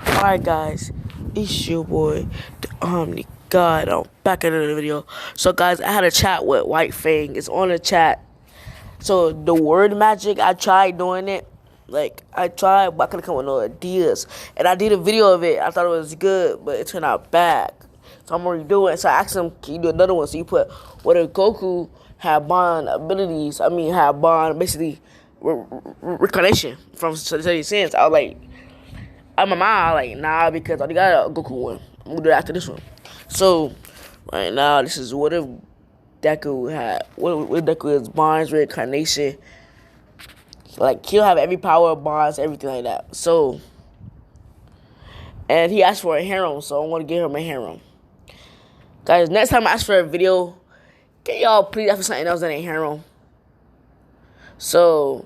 Alright guys, it's your boy, the Omni God. I'm back in another video. So guys, I had a chat with White Fang. It's on the chat. So the word magic, I tried doing it. I tried, but I couldn't come with no ideas. And I did a video of it. I thought it was good, but it turned out bad. So I'm gonna redo it. So I asked him, can you do another one? So you put, what if Goku had bond abilities? Had bond, basically, Reincarnation from Study Sense. I was like, in my mind, I like, nah, because I already got a Goku one. I'm gonna do it after this one. So, right now, this is what if Deku had, what if Deku is Bond's Reincarnation. Like, he'll have every power of Bonds, everything like that. So, and he asked for a harem, so I want to give him a harem. Guys, next time I ask for a video, can y'all please ask for something else that ain't harem? So,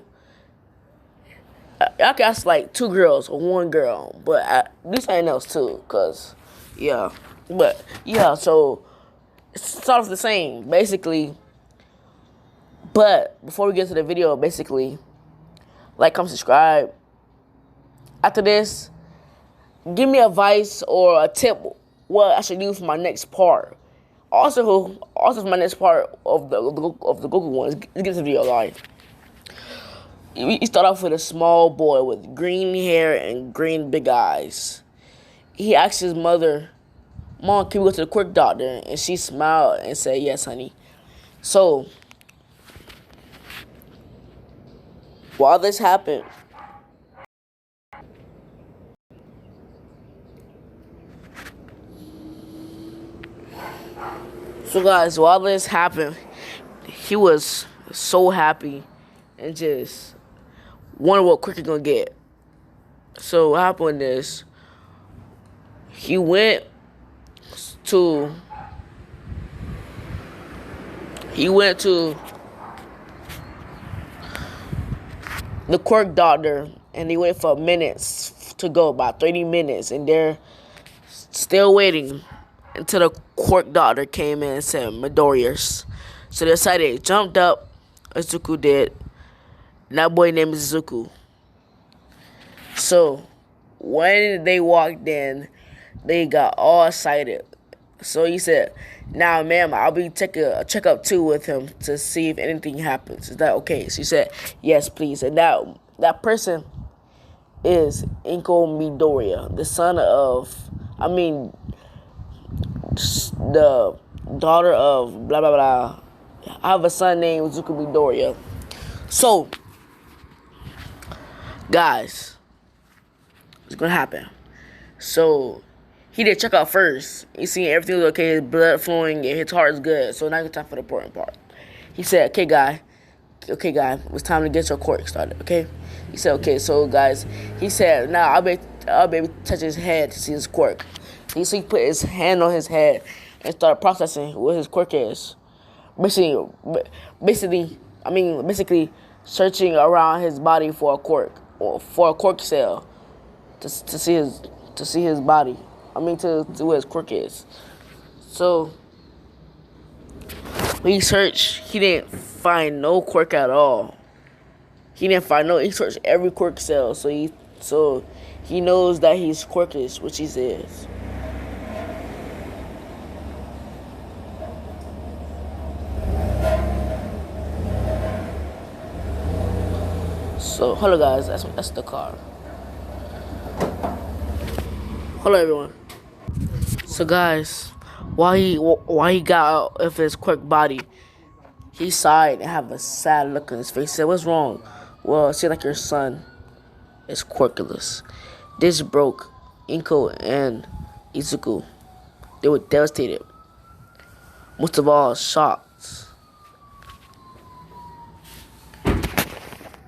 y'all can ask like 2 girls or 1 girl, but do something else too, cause yeah. But yeah, so it's sort of the same, basically. But before we get to the video, basically, like, comment, subscribe. After this, give me advice or a tip what I should do for my next part. Also for my next part of the Goku one. Let's get to the video, guys. We start off with a small boy with green hair and green big eyes. He asked his mother, "Mom, can we go to the quirk doctor?" And she smiled and said, "Yes, honey." So, while this happened, he was so happy and just wondering what Quirk is gonna get. So what happened is he went to the quirk doctor, and they waited for minutes to go, about 30 minutes, and they're still waiting until the quirk doctor came in and said Midoriya's. So they decided, jumped up, as Zuko did, and that boy named Zuko. So when they walked in, they got all excited. So he said, "Now, ma'am, I'll be taking a checkup too with him to see if anything happens. Is that okay?" So she said, "Yes, please." And that person is Inko Midoriya, the son of, the daughter of blah blah blah. I have a son named Zuko Midoriya. So, guys, what's gonna happen? So, he did check out first. He seen everything was okay, his blood flowing, and his heart is good. So now it's time for the important part. He said, okay, guy, it's time to get your quirk started, okay? He said, okay, so, guys, he said, now I'll be able to touch his head to see his quirk. So he put his hand on his head and started processing what his quirk is. Basically searching around his body for a quirk, or for a quirk cell to see his body. To where his quirk is. So when he searched, he didn't find no quirk at all. He searched every quirk cell, so he knows that he's quirkless, which he is. So hello guys, that's the car. Hello everyone. So guys, while he got out of his quirk body, he sighed and had a sad look on his face. He said, "What's wrong?" "Well, it seems like your son is quirkless." This broke Inko and Izuku. They were devastated. Most of all, shocked.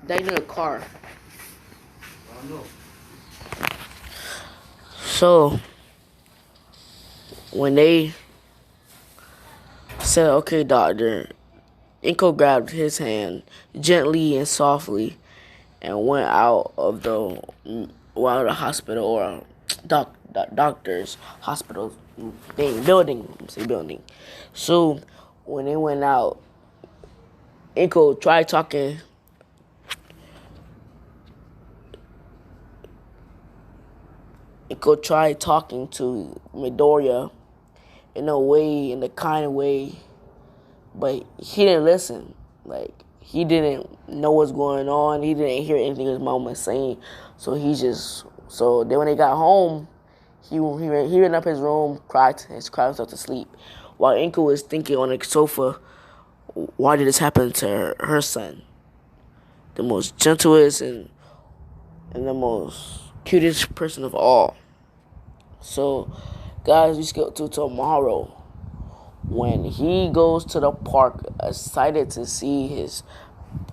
That in a car. So when they said, "Okay, doctor," Inko grabbed his hand gently and softly and went out of the hospital, or doctor's hospital building. So when they went out, Inko tried talking Inko tried talking to Midoriya in a kind of way, but he didn't listen. Like, he didn't know what's going on. He didn't hear anything his mom was saying. So then when they got home, he ran up his room, cried himself to sleep. While Inko was thinking on the sofa, why did this happen to her son? The most gentlest and the most cutest person of all. So, guys, we skip to tomorrow when he goes to the park, excited to see his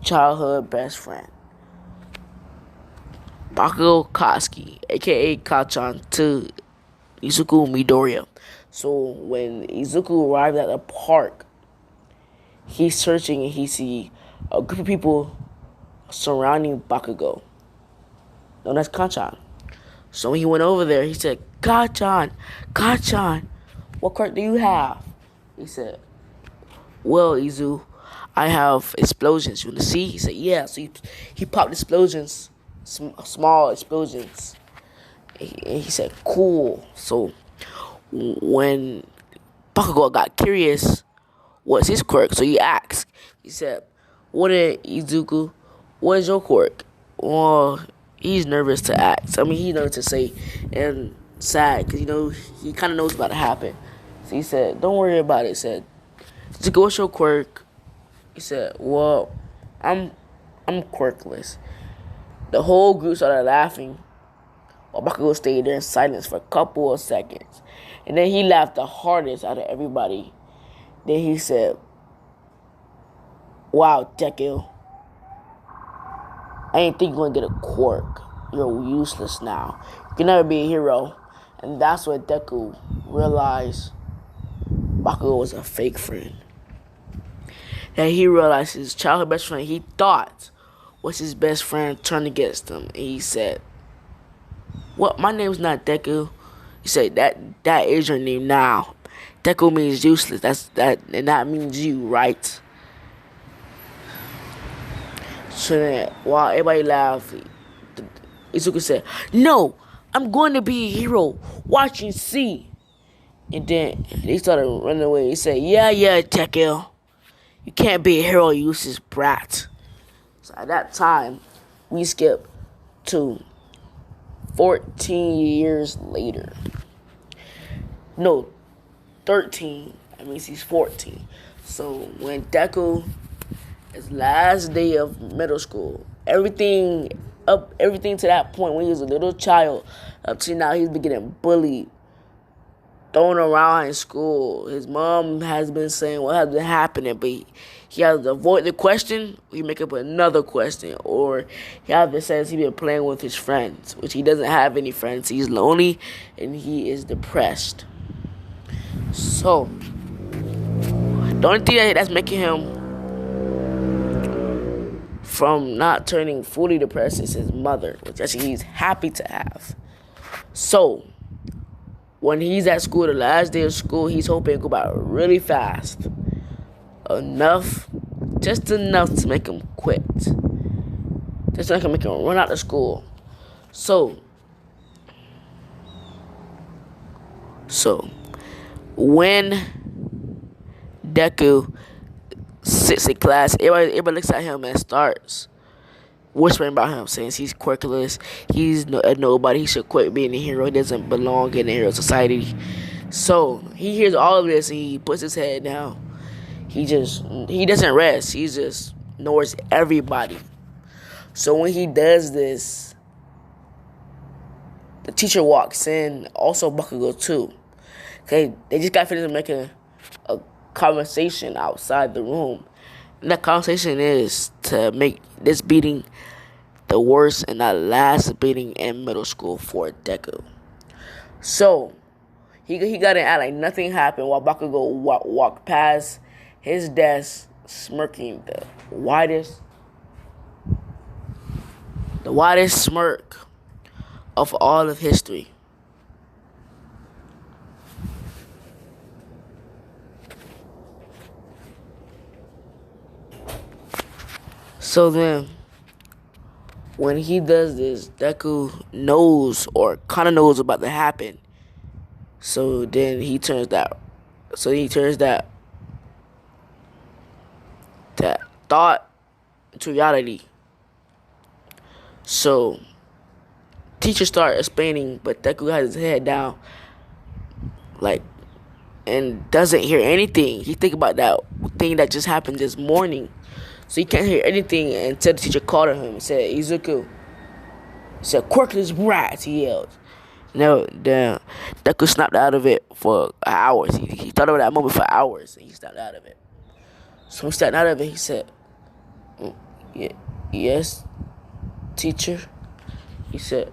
childhood best friend, Bakugou Katsuki, aka Kachan, to Izuku Midoriya. So when Izuku arrived at the park, he's searching and he sees a group of people surrounding Bakugou, known as Kachan. So when he went over there, he said, Kachan, what quirk do you have? He said, well, Izu, I have explosions. You want to see? He said, yeah. So he popped explosions, small explosions. And he said, cool. So when Bakugou got curious, what's his quirk? So he asked. He said, what is Izuku? What is your quirk? Well, he's nervous to ask. I mean, he's nervous to say and sad because, he kind of knows about to happen. So he said, don't worry about it. He said, Izuku, what's your quirk? He said, well, I'm quirkless. The whole group started laughing while Bakugou stayed there in silence for a couple of seconds. And then he laughed the hardest out of everybody. Then he said, wow, Deku, I ain't think you're going to get a quirk. You're useless now. You can never be a hero. And that's when Deku realized Bakugou was a fake friend. That he realized his childhood best friend he thought was his best friend turned against him. And he said, what? My name's not Deku. He said, that is your name now. Deku means useless. And that means you, right? So then, while everybody laughed, Izuku said, no, I'm going to be a hero. Watch and see. And then they started running away. He said, yeah, Deku. You can't be a hero, you useless brat. So at that time, we skip to 14 years later. No, 13. That means he's 14. So when Deku, his last day of middle school, everything to that point when he was a little child, up to now he's been getting bullied, thrown around in school. His mom has been saying what has been happening, but he has to avoid the question, he make up another question, or he either says he's been playing with his friends, which he doesn't have any friends. He's lonely and he is depressed. So the only thing that's making him from not turning fully depressed is his mother, which actually he's happy to have. So when he's at school, the last day of school, he's hoping to go by really fast. Just enough to make him quit. Just enough to make him run out of school. So when Deku sits in class, everybody looks at him and starts whispering about him, saying he's quirkless, he's a nobody, he should quit being a hero, he doesn't belong in the hero society. So he hears all of this and he puts his head down. He doesn't rest. He just ignores everybody. So when he does this, the teacher walks in, also Bakugou too. Okay, they just got finished making a conversation outside the room. And that conversation is to make this beating the worst and the last beating in middle school for Deku. So he got to act like nothing happened while Bakugou walked past his desk, smirking the widest smirk of all of history. So then, When he does this, Deku knows or kind of knows about to happen. So then he turns that. So he turns that thought into reality. So teacher start explaining, but Deku has his head down, like, and doesn't hear anything. He think about that thing that just happened this morning. So he can't hear anything until the teacher called him and said, Izuku. He said, quirkless rats, he yelled. No, then Deku snapped out of it for hours. He thought of that moment for hours, and he snapped out of it. So when he snapped out of it, he said, yes, teacher? He said,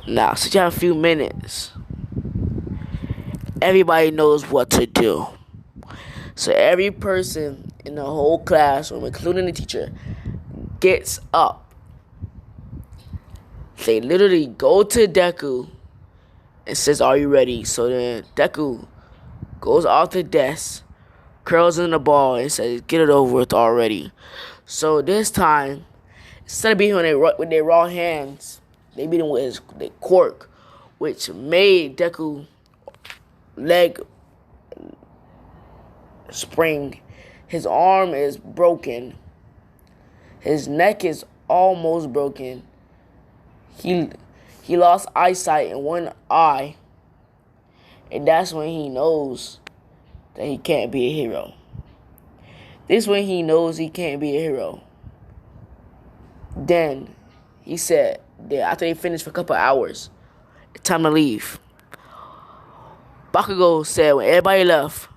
now, since you have a few minutes, everybody knows what to do. So every person in the whole classroom, including the teacher, gets up. They literally go to Deku and says, are you ready? So then Deku goes off the desk, curls in the ball, and says, get it over with already. So this time, instead of beating him with their raw hands, they beat him with their quirk, which made Deku leg spring. His arm is broken. His neck is almost broken. He lost eyesight in one eye. And that's when he knows that he can't be a hero. This when he knows he can't be a hero. Then he said that after they finished for a couple hours, it's time to leave. Bakugou said when everybody left,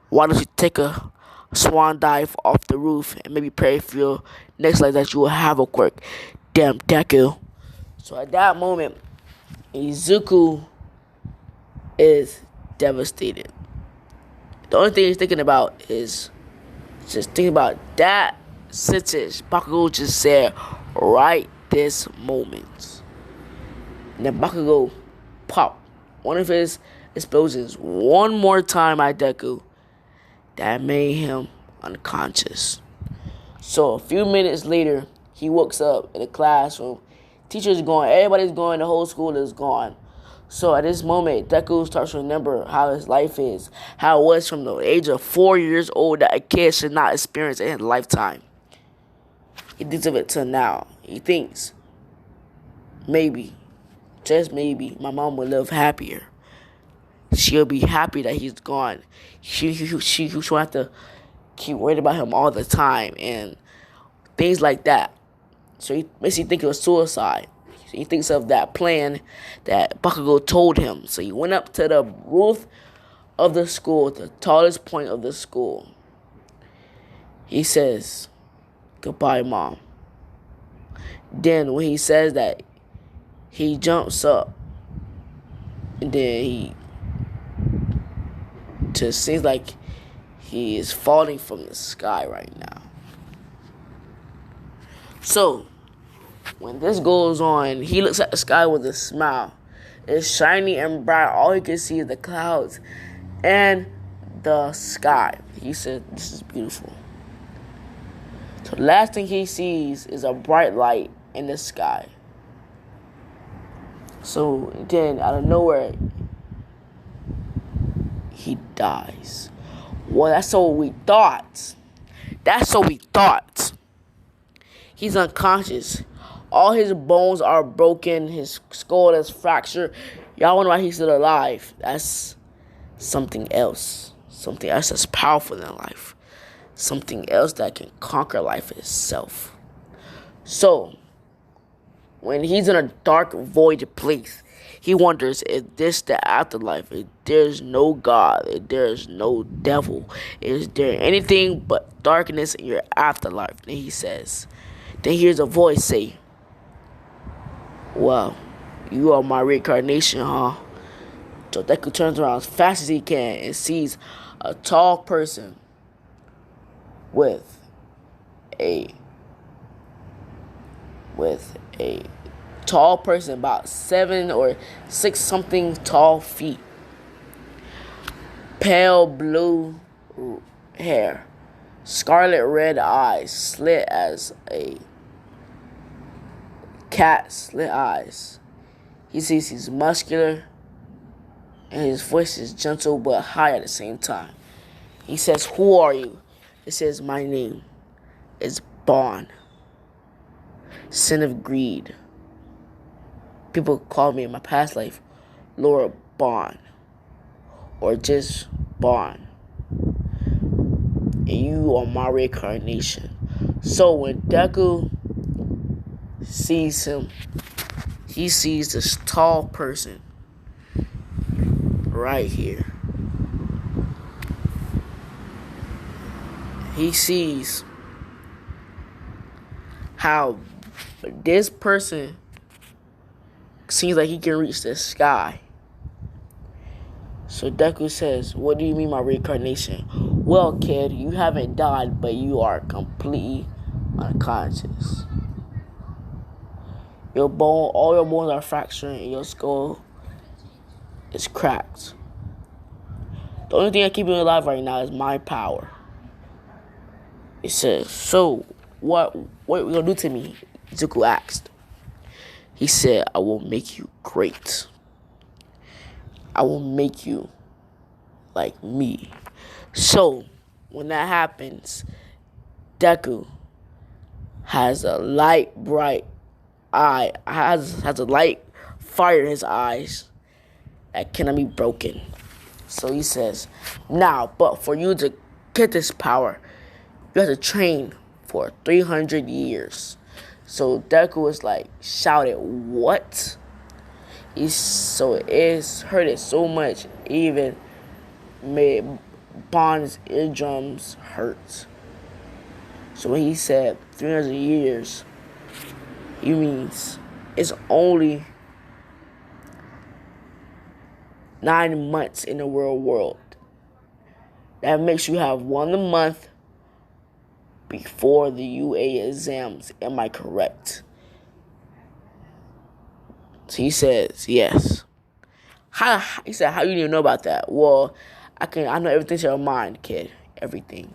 why don't you take a swan dive off the roof and maybe pray for your next life that you will have a quirk. Damn Deku. So at that moment, Izuku is devastated. The only thing he's thinking about is just thinking about that sentence Bakugou just said right this moment. And then Bakugou popped one of his explosions one more time at Deku that made him unconscious. So a few minutes later, he wakes up in the classroom. Teacher's gone, everybody's gone, the whole school is gone. So at this moment, Deku starts to remember how his life is, how it was from the age of 4 years old that a kid should not experience in his lifetime. He thinks of it till now. He thinks, maybe, just maybe, my mom will live happier. She'll be happy that he's gone. She won't have to keep worried about him all the time and things like that. So he makes you think of suicide. So he thinks of that plan that Bakugou told him. So he went up to the roof of the school, the tallest point of the school. He says, goodbye, Mom. Then when he says that, he jumps up. And then he just seems like he is falling from the sky right now. So, when this goes on, he looks at the sky with a smile. It's shiny and bright. All he can see is the clouds and the sky. He said, this is beautiful. So the last thing he sees is a bright light in the sky. So then, out of nowhere, he dies. Well, that's what we thought. He's unconscious. All his bones are broken. His skull is fractured. Y'all wonder why he's still alive. That's something else. Something else that's powerful than life. Something else that can conquer life itself. So, when he's in a dark, void place, he wonders if this the afterlife, if there's no God, if there's no devil, is there anything but darkness in your afterlife? Then he says, then hears a voice say, well, you are my reincarnation, huh? So Deku turns around as fast as he can and sees a tall person with a tall person, about 7 or 6 something tall feet, pale blue hair, scarlet red eyes, slit as a cat-lit eyes. He sees he's muscular, and his voice is gentle but high at the same time. He says, "Who are you?" It says, "My name is Bond, sin of greed. People call me in my past life Laura Bond, or just Bond. And you are my reincarnation." So when Deku sees him, he sees this tall person right here. He sees how this person seems like he can reach the sky. So Deku says, "What do you mean my reincarnation?" "Well, kid, you haven't died, but you are completely unconscious. All your bones are fractured and your skull is cracked. The only thing that keeps you alive right now is my power." It says, "So, what are you gonna do to me?" Zuko asked. He said, "I will make you great. I will make you like me." So, when that happens, Deku has a bright eye, has a light fire in his eyes that cannot be broken. So he says, "Now, but for you to get this power, you have to train for 300 years. So Deku was like, shouted, "What?" It hurt it so much, even made Bond's eardrums hurt. So when he said 300 years, he means it's only 9 months in the real world. That makes you have 1 a month before the UA exams. Am I correct? So he says, "Yes." He said, "How you didn't know about that?" "Well, I know everything's in your mind, kid. Everything."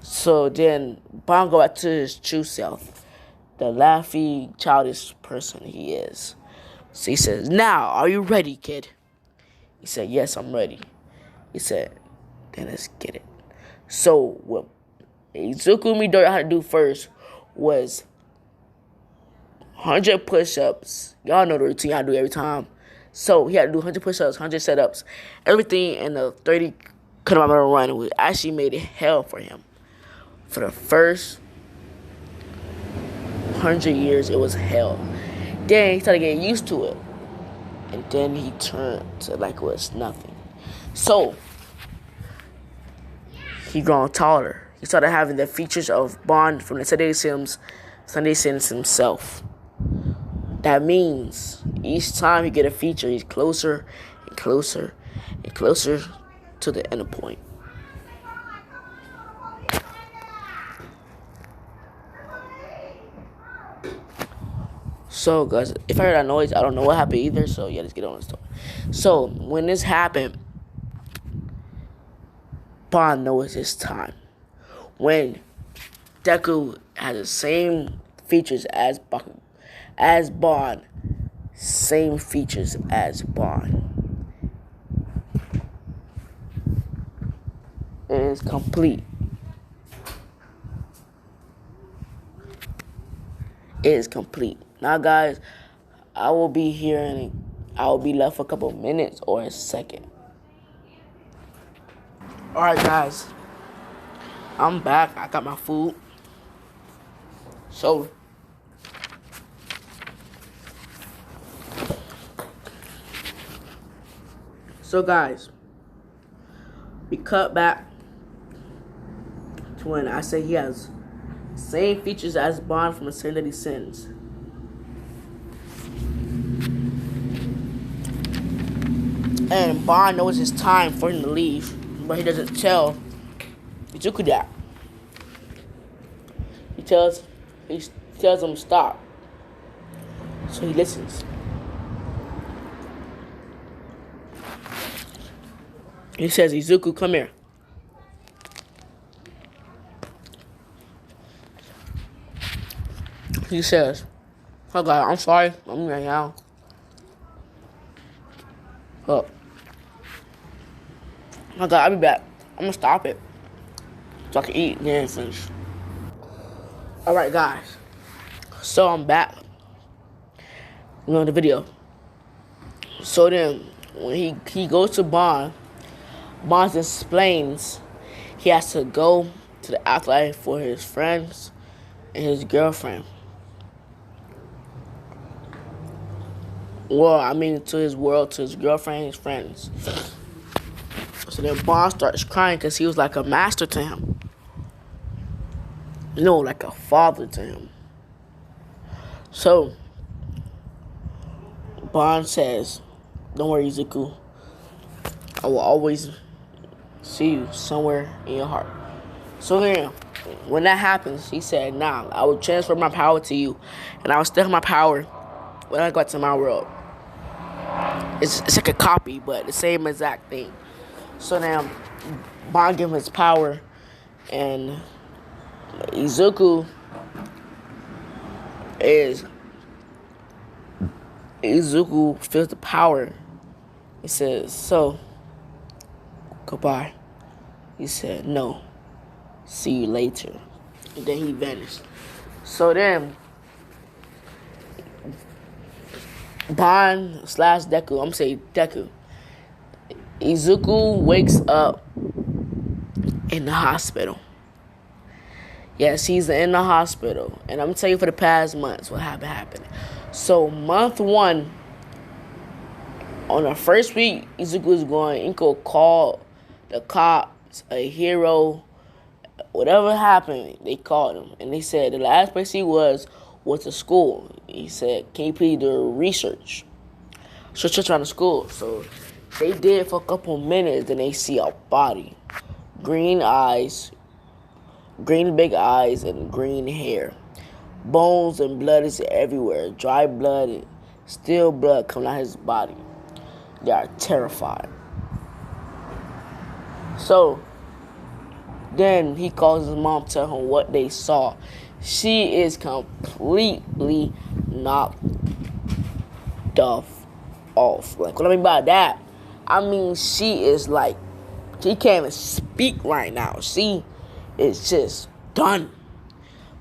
So then Bond go back to his true self, the laughy, childish person he is. So he says, "Now, are you ready, kid?" He said, "Yes, I'm ready." He said, "Then let's get it." So what Izuku Midori had to do first was 100 push-ups. Y'all know the routine I do every time. So he had to do 100 push-ups, 100 setups, everything in the 30 kilometer run, which actually made it hell for him. For the first 100 years, it was hell. Then he started getting used to it. And then he turned to like it was nothing. So he grown taller. He started having the features of Bond from the Sunday Sims himself. That means each time you get a feature, he's closer and closer and closer to the end point. So, guys, if I heard that noise, I don't know what happened either. So, yeah, let's get on the story. So, when this happened, Bond knows it's time. When Deku has the same features as Bond, same features as Bond. It is complete. It is complete. Now, guys, I will be here and I will be left for a couple of minutes or a second. Alright, guys. I'm back. I got my food. So, guys, we cut back to when I say he has same features as Bond from the Sin That He Sins. And Bond knows it's time for him to leave, but he doesn't tell Izuku that. He tells him stop. So he listens. He says, "Izuku, come here." He says, Oh God, I'm sorry. I'm right now. Oh. Oh God, I'll be back. I'm gonna stop it so I can eat and then finish. Alright guys. So I'm back. You know the video. So then when he goes to Bond explains he has to go to the afterlife for his friends and his girlfriend. Well, I mean to his world, to his girlfriend and his friends. So then Bond starts crying because he was like a master to him. You know, like a father to him. So Bond says, "Don't worry, Deku. I will always see you somewhere in your heart." So then, when that happens, he said, "Nah, I will transfer my power to you, and I will still have my power when I go to my world." It's like a copy, but the same exact thing. So now, Bond gives him his power, and Izuku feels the power. He says, "So, goodbye." He said, "No, see you later." And then he vanished. So then, Bond / Deku, I'm saying Deku, Izuku wakes up in the hospital. Yes, he's in the hospital. And I'm telling you for the past months what happened. So month 1, on the first week, Izuku is going, Inko called the cops, a hero, whatever happened, they called him. And they said the last place he was to school. He said, "Can you please do research? Search around the school." So they did for a couple minutes, then they see a body. Green eyes, green big eyes, and green hair. Bones and blood is everywhere. Dry blood, still blood coming out of his body. They are terrified. So then he calls his mom, tell him what they saw. She is completely knocked off. Like, what I mean by that, I mean she is like, she can't even speak right now. She is just done.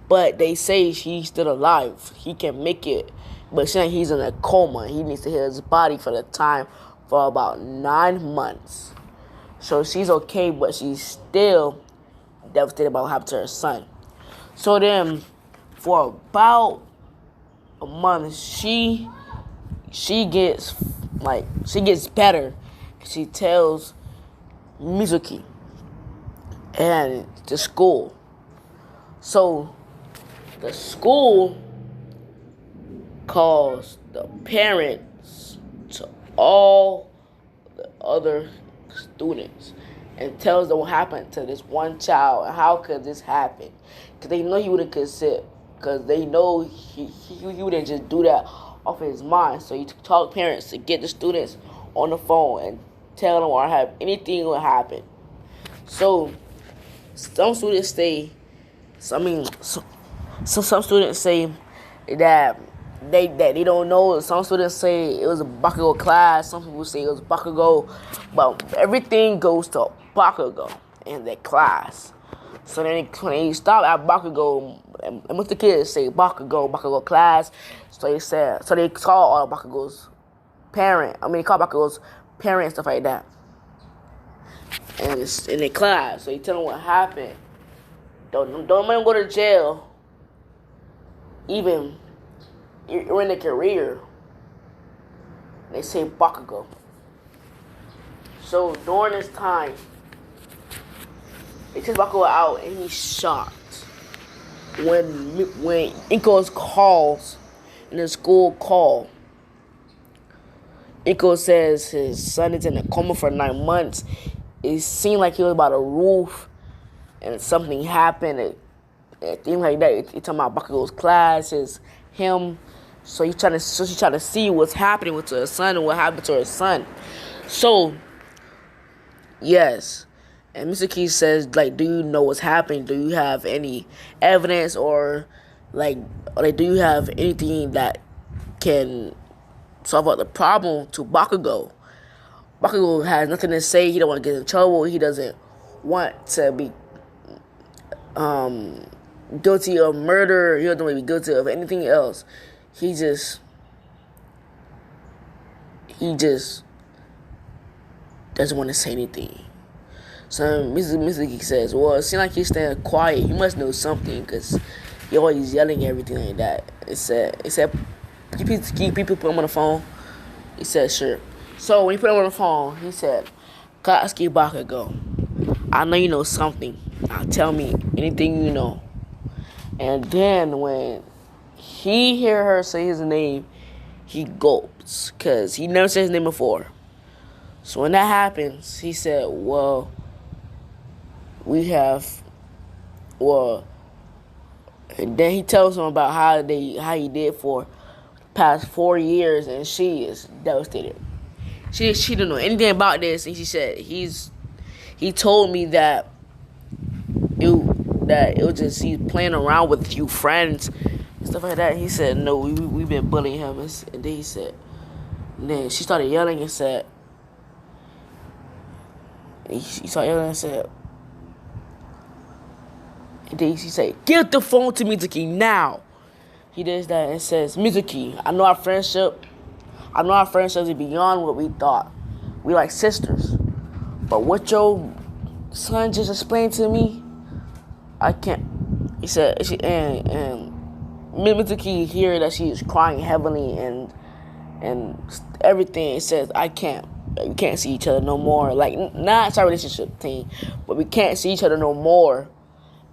But they say she's still alive. He can make it. But saying he's in a coma. He needs to heal his body for the time for about 9 months. So she's okay, but she's still devastated about what happened to her son. So then, for about a month, she gets better. She tells Mizuki and the school. So the school calls the parents to all the other students and tells them what happened to this one child and how could this happen. Because they know he wouldn't consent. Because they know he wouldn't just do that off his mind. So he told parents to get the students on the phone and tell them or have anything will happen. So some students say, some students say that they don't know. Some students say it was a Bakugou class. Some people say it was Bakugou. But everything goes to Bakugou in that class. So then when they stop at Bakugou, and most of the kids say Bakugou class. So they call all Bakugou's parent. They call Bakugou's parents and stuff like that. And it's in their class. So you tell them what happened. Don't let them go to jail. Even you're in a career. They say Bakugou. So during this time, they take Bakugou out and he's shocked. When Inko's calls in the school call, Inko says his son is in a coma for 9 months. It seemed like he was by the roof and something happened and things like that. He's talking about Bakugou's class, him. So she's trying to see what's happening with her son and what happened to her son. So, yes. And Mr. Key says, like, do you know what's happening? Do you have any evidence or Like, do you have anything that can solve out the problem to Bakugou? Bakugou has nothing to say. He don't want to get in trouble. He doesn't want to be guilty of murder. He doesn't want to be guilty of anything else. He just doesn't want to say anything. So Mizuki says, well, it seems like he's staying quiet. He must know something, because he always yelling everything like that. It said, can you people put him on the phone? He said, sure. So when he put him on the phone, he said, Katsuki Bakugou, I know you know something. Now tell me anything you know. And then when he hear her say his name, he gulps, because he never said his name before. So when that happens, he said, well, and then he tells him about how he did for the past 4 years, and she is devastated. She didn't know anything about this, and she said he told me that it was just he's playing around with a few friends and stuff like that. He said no, we've been bullying him, and then she started yelling and said. She started yelling and said, and then she said, give the phone to Mizuki now. He does that and says, Mizuki, I know our friendship is beyond what we thought. We like sisters. But what your son just explained to me, I can't. He said, and Mizuki hear that she is crying heavily and everything. It says, I can't. We can't see each other no more. Like, not our relationship thing, but we can't see each other no more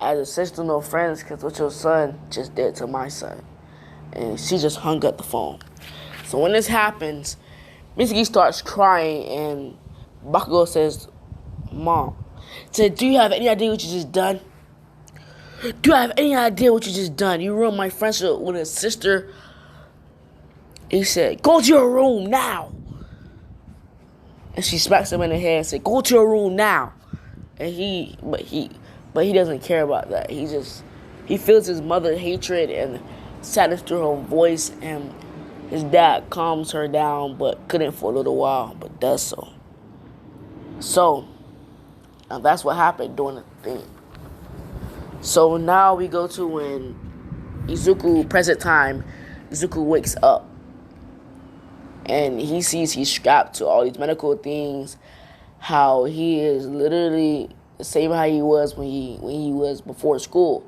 as a sister, no friends, because what your son just did to my son. And she just hung up the phone. So when this happens, Mizuki starts crying, and Bakugou says, Mom, said, do you have any idea what you just done? Do you have any idea what you just done? You ruined my friendship with his sister. He said, go to your room now. And she smacks him in the head and said, go to your room now. And he doesn't care about that. He feels his mother's hatred and sadness through her voice, and his dad calms her down, but couldn't for a little while, but does so. So, now that's what happened during the thing. So now we go to when Izuku, present time, Izuku wakes up. And he sees he's strapped to all these medical things, how he is literally the same how he was when he was before school.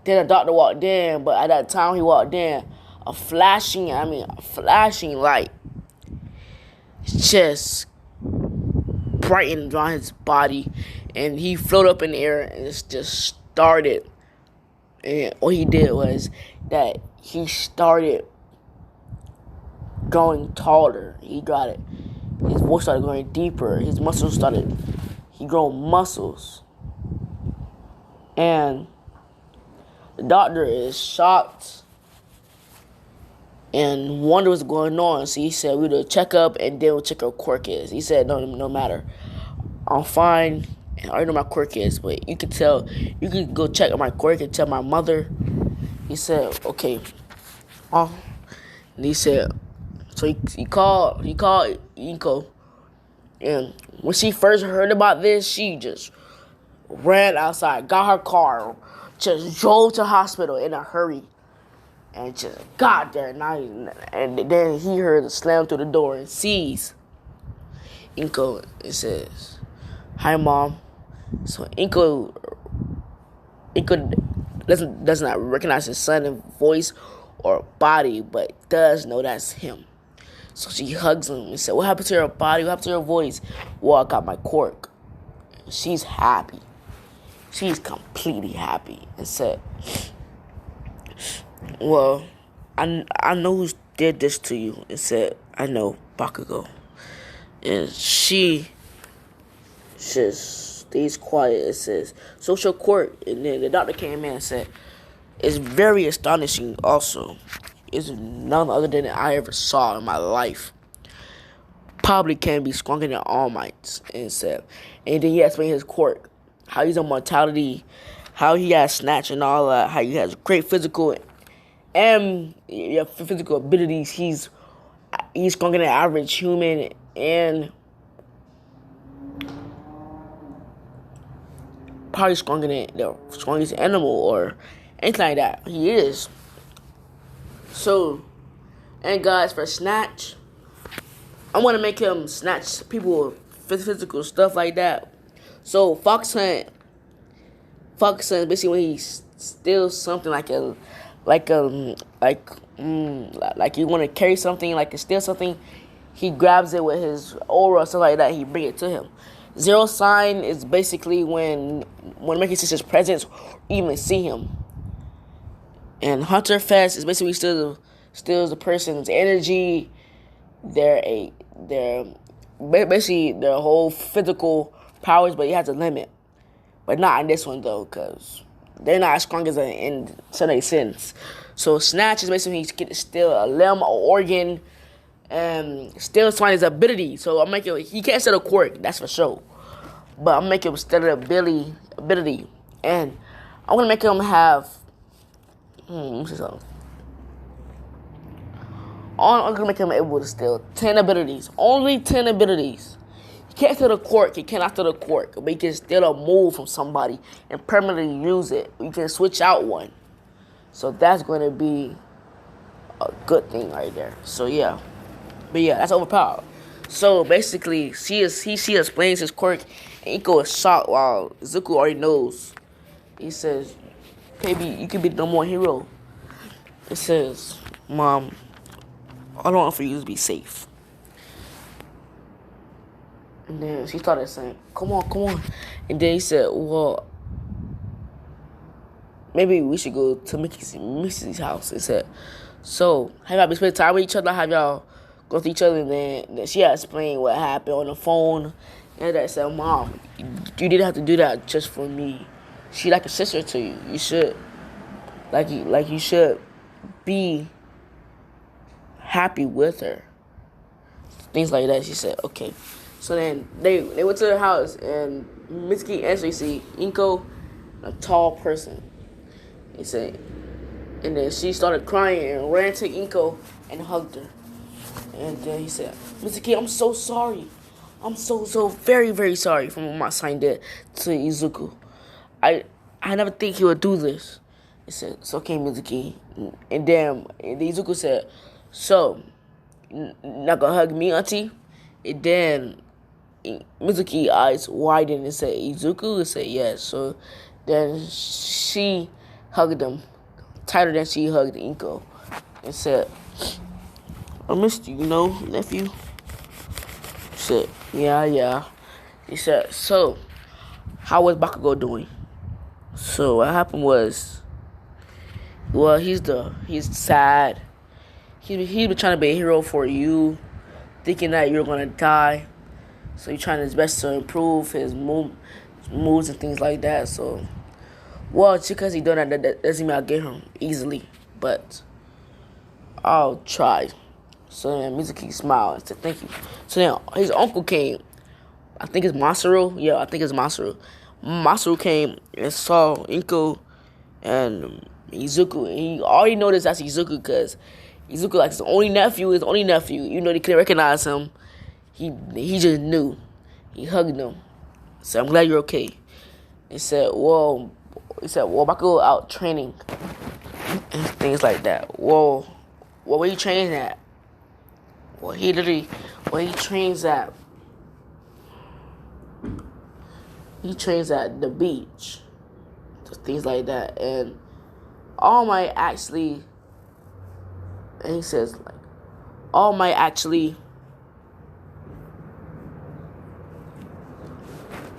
Then a doctor walked in, but at that time he walked in, a flashing light just brightened on his body, and he floated up in the air and it just started. And what he did was that he started growing taller. He got it. His voice started going deeper. His muscles started. He grew muscles. And the doctor is shocked and wonder what's going on. So he said, we'll do a checkup and then we'll check our quirk is. He said, no matter. I'm fine. And I already know my quirk is, but you can go check my quirk and tell my mother. He said, okay. And he said, so he called Inko, and when she first heard about this, she just ran outside, got her car, just drove to the hospital in a hurry, and just got there. And then he heard a slam through the door and sees Inko. It says, "Hi, Mom." So Inko does not recognize his son's voice or body, but does know that's him. So she hugs him and said, what happened to your body? What happened to your voice? Well, I got my quirk. She's happy. She's completely happy. And said, well, I know who did this to you. And said, I know, Bakugou. And she just stays quiet and says, social quirk. And then the doctor came in and said, it's very astonishing also. It's none other than I ever saw in my life. Probably can be stronger than All Might. And said, and then he explained his quirk, how he's on mortality, how he has snatch and all that, how he has great physical and your physical abilities, he's stronger than average human, and probably stronger than the strongest animal or anything like that. He is. So, and guys, for Snatch, I want to make him snatch people with physical stuff like that. So Fox Hunt is basically when he steals something like you want to carry something, like to steal something. He grabs it with his aura or stuff like that. He bring it to him. Zero sign is basically when making his presence, or even see him. And Hunter Fest is basically steals the person's energy, basically their whole physical powers, but he has a limit. But not in this one though, because they're not as strong as in some sense. So Snatch is basically he can steal a limb or organ and steal somebody's ability. So I'm making he can't steal a quirk, that's for sure. But I'm making him steal the ability. And I'm gonna make him have let me see something. I'm gonna make him able to steal 10 abilities. Only 10 abilities. He can't steal the quirk. He cannot steal the quirk. But he can steal a move from somebody and permanently use it. You can switch out one. So that's going to be a good thing right there. So yeah. But yeah, that's overpowered. So basically, he explains his quirk, and Iko is shocked while Zuko already knows. He says, you can be the number one hero. It says, Mom, I don't want for you to be safe. And then she started saying, come on. And then he said, well, maybe we should go to Missy's house. He said, so, have y'all been spending time with each other? Have y'all go to each other? And then she had explained what happened on the phone. And I said, Mom, you didn't have to do that just for me. She like a sister to you. You should, you should be happy with her. Things like that. She said, okay. So then they went to their house, and Mitsuki actually see Inko, a tall person. He said, and then she started crying and ran to Inko and hugged her. And then he said, Mitsuki, I'm so sorry. I'm so very, very sorry for what my son did to Izuku. I never think he would do this. He said, it's okay, Mitsuki. And then Izuku said, so, not gonna hug me, auntie? And then Mizuki eyes widened and said, Izuku? And said, yes. So then she hugged him tighter than she hugged Inko and said, I missed you, nephew? He said, yeah. He said, so, how was Bakugou doing? So what happened was, well, he's sad. He's been trying to be a hero for you, thinking that you're gonna die. So he's trying his best to improve his moves and things like that. So, well, just because he done that doesn't mean I'll get him easily, but I'll try. So then Mizuki smiled and said, thank you. So then his uncle came. I think it's Masaru. Yeah, I think it's Masaru. Masaru came and saw Inko and Izuku. And he already noticed that's Izuku because Izuku like his only nephew. Even though they couldn't recognize him, he just knew. He hugged him. Said, I'm glad you're okay. He said, Bakugou out training and things like that. Where you training at? Well, he trains at. He trains at the beach. Things like that. And All Might actually, and he says, All Might actually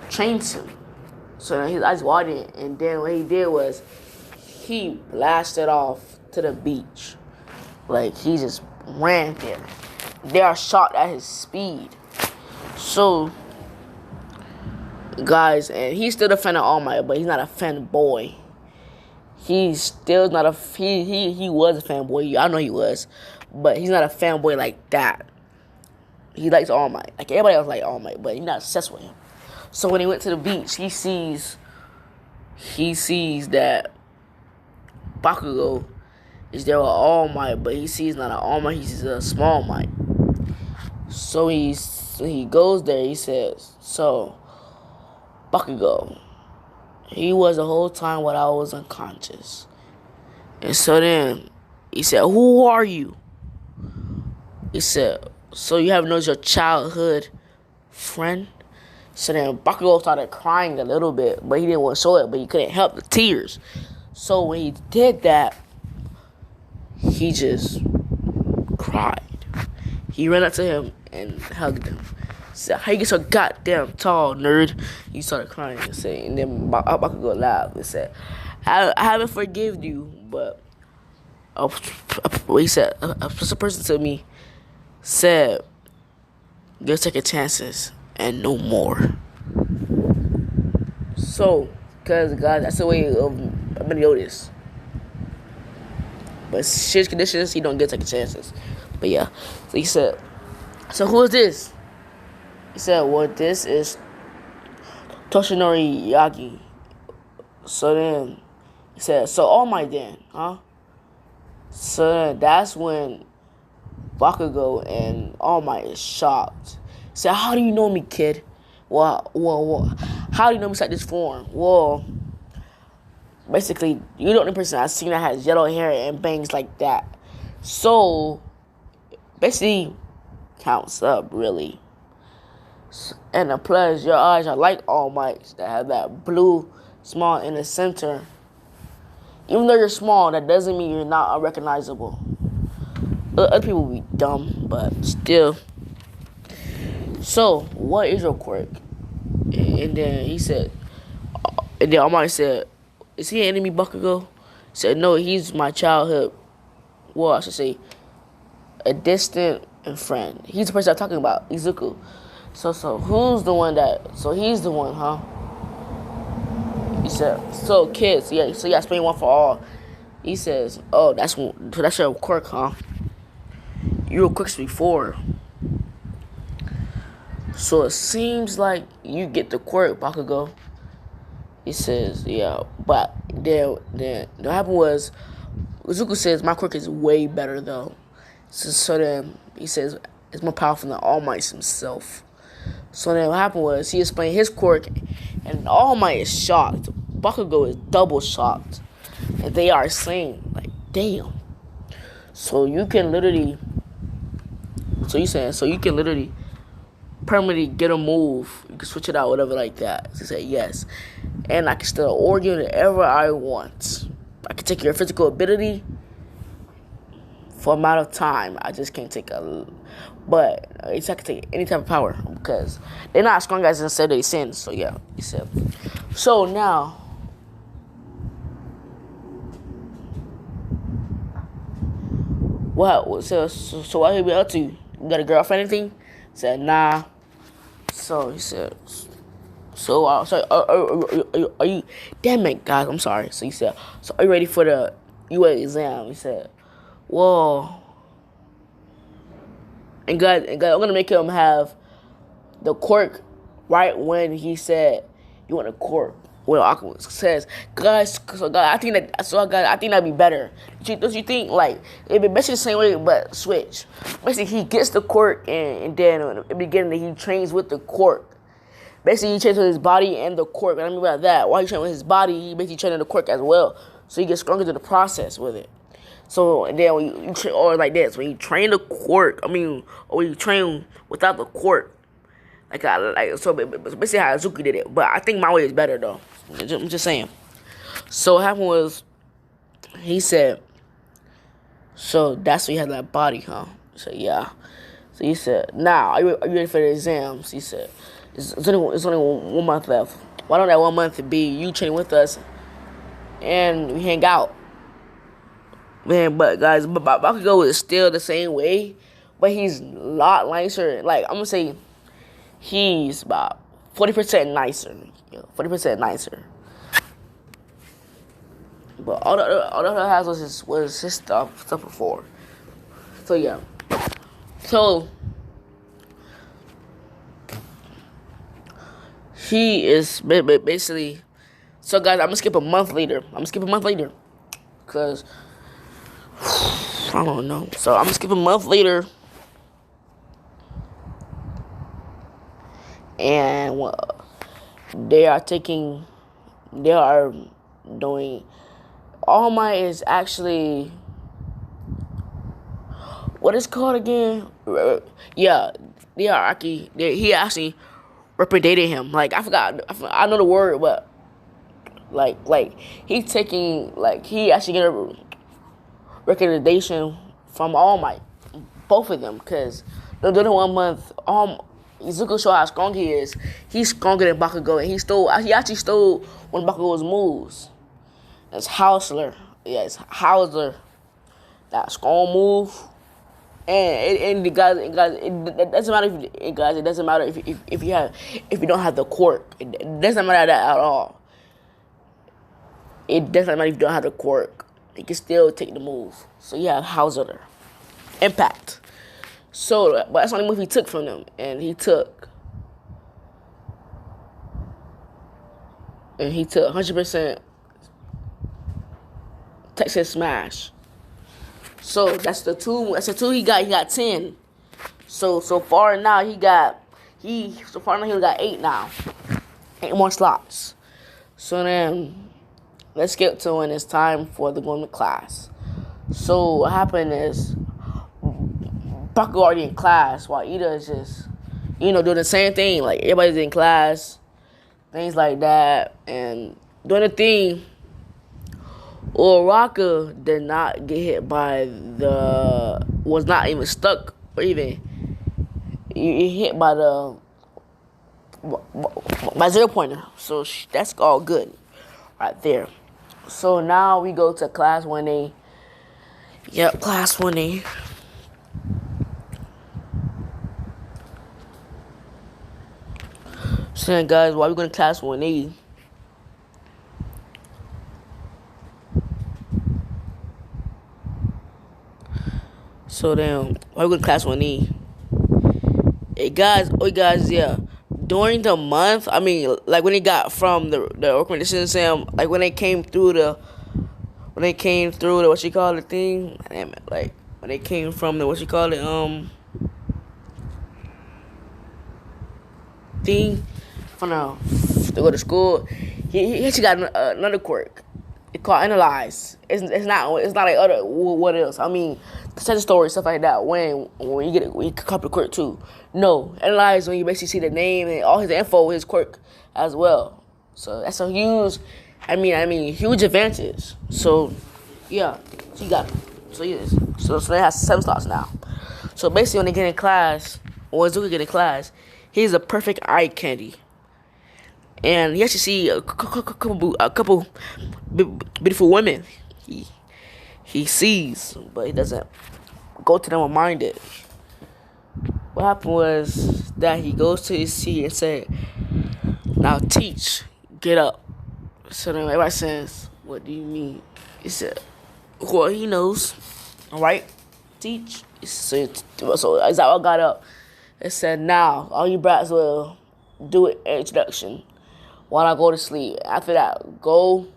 trains him. So his eyes widened, and then what he did was he blasted off to the beach. He just ran there. They are shocked at his speed. So, guys, and he's still a fan of All Might, but he's not a fanboy. He's still not he was a fanboy. I know he was, but he's not a fanboy like that. He likes All Might. Everybody else like All Might, but he's not obsessed with him. So when he went to the beach, he sees that Bakugou is there with All Might, but he sees not an All Might, he sees a Small Might. So he goes there, he says, so, Bakugou, he was the whole time when I was unconscious. And so then, he said, who are you? He said, so you haven't noticed your childhood friend? So then Bakugou started crying a little bit, but he didn't want to show it, but he couldn't help the tears. So when he did that, he just cried. He ran up to him and hugged him. He said, how you get so goddamn tall, nerd? He started crying and then Bakugou laughed and said, I haven't forgiven you, but he said, a special person to me said, you're taking chances and no more. So, because God, that's the way of many notice. But shit's conditions, he don't get taking chances. But yeah, so he said, so who is this? He said, well, this is Toshinori Yagi. So then, he said, so All Might then, huh? So then, that's when Bakugou and All Might is shocked. He said, how do you know me, kid? Well, how do you know me like this form? Well, basically, you're the only person I've seen that has yellow hair and bangs like that. So, basically, counts up, really. And plus, your eyes are like All Might's that have that blue small in the center. Even though you're small, that doesn't mean you're not unrecognizable. Other people will be dumb, but still. So, what is your quirk? And then he said, and then All Might said, is he an enemy, Bakugou? He said, no, he's my childhood, well, I should say, a distant friend. He's the person I'm talking about, Izuku. So who's the one that, so he's the one, huh? He said, so kids, yeah, so yeah, explain one for all. He says, oh, that's your quirk, huh? You were quirks before. So it seems like you get the quirk, Bakugou. He says, yeah, but then what happened was, Izuku says, my quirk is way better, though. So then, he says, it's more powerful than All Might himself. So then what happened was, he explained his quirk, and All Might is shocked. Bakugou is double shocked. And they are saying, like, damn. So you can literally, permanently get a move. You can switch it out, whatever like that. So he said, yes. And I can still organ whatever I want. I can take your physical ability for amount of time. I just can't take but I can take any type of power because they're not as strong as in Seven Deadly Sins. So yeah, he said. So now, what? So what he be up to? You got a girlfriend? Anything? He said nah. So he said. So are you? Damn it, guys! I'm sorry. So he said. So are you ready for the UA exam? He said. Whoa. And God, I'm gonna make him have the quirk right when he said you want a quirk. Well, Aqua says, guys, I think that'd be better. Don't you think, like, it'd be basically the same way, but switch. Basically, he gets the quirk, and then in the beginning, he trains with the quirk. Basically, he trains with his body and the quirk. And I mean by that, while he trains with his body, he basically trains the quirk as well. So he gets stronger through the process with it. So, and then when you train, or like this, when you train the quirk, or when you train without the quirk, so basically how Azuki did it. But I think my way is better, though. I'm just saying. So what happened was, he said, so that's why you had that body, huh? So yeah. So he said, now, are you ready for the exams? He said, it's only 1 month left. Why don't that 1 month be you training with us and we hang out? Man, but guys, Bakugou is still the same way, but he's a lot nicer. Like, I'm gonna say he's about 40% nicer. 40% nicer. But all the other has was his stuff before. So yeah. So he is basically. So guys, I'm gonna skip a month later. Cause I don't know. So I'm gonna skip a month later, and they are doing. All Might is actually, what is it called again? Yeah, he actually repredated him. Like I forgot. I know the word, but like he actually get a recommendation from All Might, both of them, because during 1 month, Izuku showed how strong he is. He's stronger than Bakugou, and he actually stole one of Bakugou's moves. It's Haussler. Yeah, it's Haussler. That strong move. And the guys, it doesn't matter it doesn't matter if you don't have the quirk. It doesn't matter that at all. It doesn't matter if you don't have the quirk. You can still take the move. So you have Haussler. Impact. So, but that's the only move he took from them, and he took 100% Texas Smash. So that's the two. That's the two he got. He got 10. So far now he got 8 now. 8 more slots. So then let's get to when it's time for the going to class. So what happened is Bakugou already in class while Ida is just doing the same thing. Like everybody's in class, things like that, and doing the thing. Uraraka did not get hit was not even stuck or even hit by the 0-pointer. So that's all good right there. So now we go to class 1A. Yep, class 1A. So then, guys, while we're going to class 1A, so then, while we're going to class 1E, hey guys, yeah, during the month, I mean, like when they got from the recommendation exam, like when they came through the what you call it thing, like when they came from the what you call it thing from to go to school, he actually got another quirk. It's called analyze. It's not like other what else. I mean, such story stuff like that. When you copy the quirk too. No, analyze when you basically see the name and all his info, his quirk as well. So that's a huge, huge advantage. So yeah, so you got it. So yes, so they have 7 slots now. So basically, when they get in class, or when Zuka get in class, he's a perfect eye candy. And he actually see a couple beautiful women. He sees, but he doesn't go to them unminded. What happened was that he goes to his seat and said, "Now teach, get up." So then everybody says, "What do you mean?" He said, "Well, he knows. All right, teach." So Aizawa got up and said, "Now all you brats will do an introduction while I go to sleep. After that, go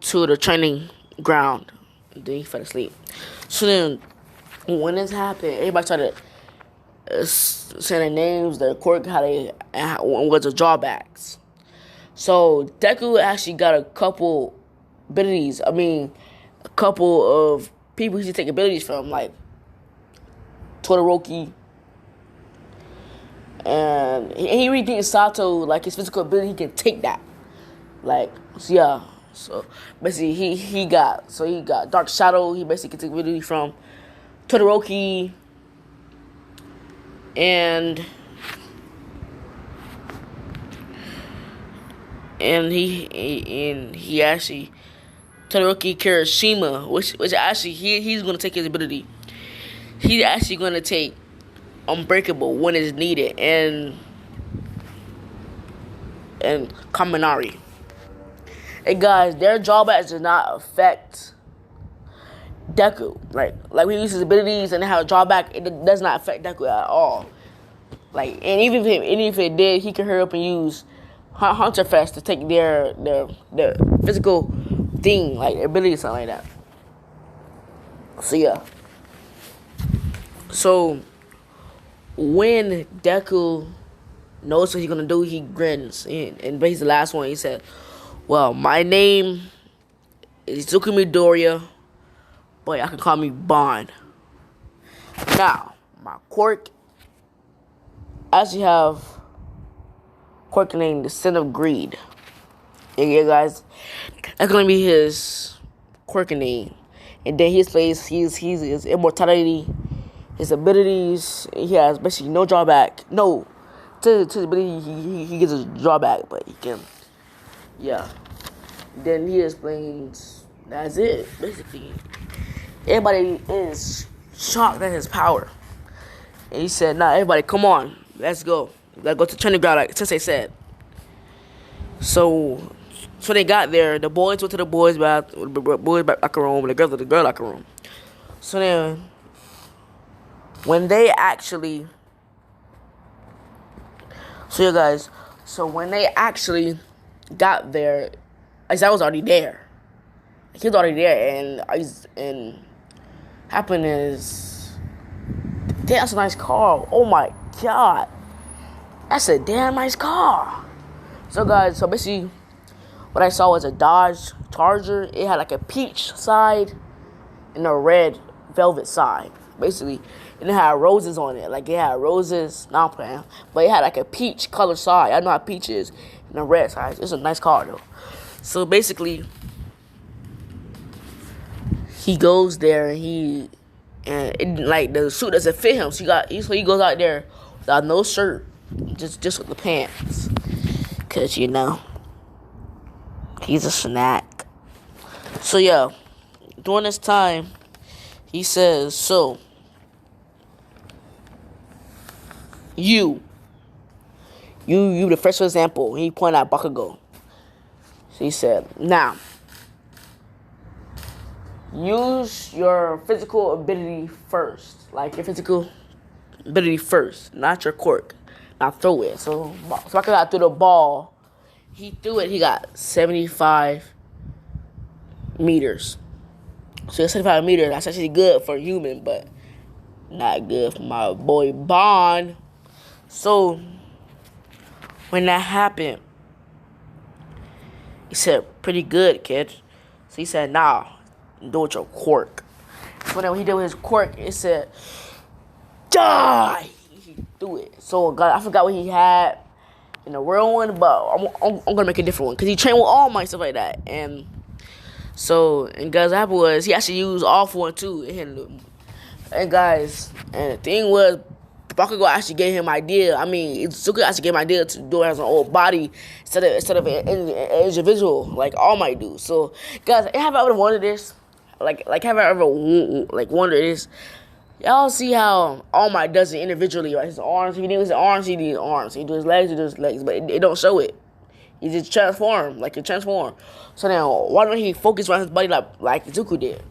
to the training ground." Then he fell asleep. So then, when this happened, everybody started saying their names, their quirk, what's the drawbacks. So Deku actually got a couple abilities. A couple of people he should take abilities from, like Todoroki. And he really thinks Sato, like his physical ability, he can take that. Like, so yeah. So basically, he got Dark Shadow. He basically can take ability from Todoroki, and he actually Todoroki Kirishima, which actually he's gonna take his ability. He's actually gonna take Unbreakable when it's needed, and Kaminari. Hey guys, their drawbacks do not affect Deku. Like when he uses his abilities and have a drawback, it does not affect Deku at all. Like, and even if it did, he can hurry up and use Hunter Fest to take their physical thing, like their ability, something like that. So yeah. So when Deku knows what he's gonna do, he grins. And basically the last one he said, well, my name is Izuku Midoriya, but I can call me Bond. Now, my quirk, I actually have quirk named the Sin of Greed. Yeah, guys, that's gonna be his quirk name. And then his his immortality, his abilities. He has basically no drawback. No, to his ability, he gets a drawback, but he can. Yeah. Then he explains. That's it, basically. Everybody is shocked at his power. And he said, nah, everybody, come on. Let's go. Let's go to training ground, like Sensei said. So they got there. The boys went to the boys' locker room, and the girls to the girl locker room. So then, when they actually... So, you guys, when they actually got there, I was already there. He was already there, and happened is, damn, that's a nice car. Oh my god, that's a damn nice car. So guys, so basically, what I saw was a Dodge Charger. It had like a peach side and a red velvet side, basically, and it had roses on it. Like it had roses, not playing, but it had like a peach color side. I know how peach is, and a red side. It's a nice car though. So basically, he goes there and like the suit doesn't fit him. So he goes out there without no shirt, just with the pants, cause he's a snack. So yeah, during this time, he says, so you the first example. He pointed out Bakugou. So he said, now, use your physical ability first. Like your physical ability first, not your quirk. Now throw it. So Bakugou threw the ball. He threw it. He got 75 meters. So 75 meters, that's actually good for a human, but not good for my boy Bond. So when that happened, he said, pretty good, kid. So he said, nah, do it with your quirk. So then when he did with his quirk, it said, die! He threw it. So God, I forgot what he had in the real one, but I'm gonna make a different one. Because he trained with All Might, stuff like that. And guys, what happened was, he actually used All For One too. And guys, and the thing was, Bakugou actually gave him idea. I mean, Izuku actually gave him idea to do it as an old body instead of an individual like All Might do. So, guys, have I ever wondered this? Like have I ever wondered this? Y'all see how All Might does it individually, right? His arms, if he needs his arms, he needs arms. He do his legs, he does his legs, but it don't show it. He just transform, like he transform. So now, why don't he focus on his body like Izuku did?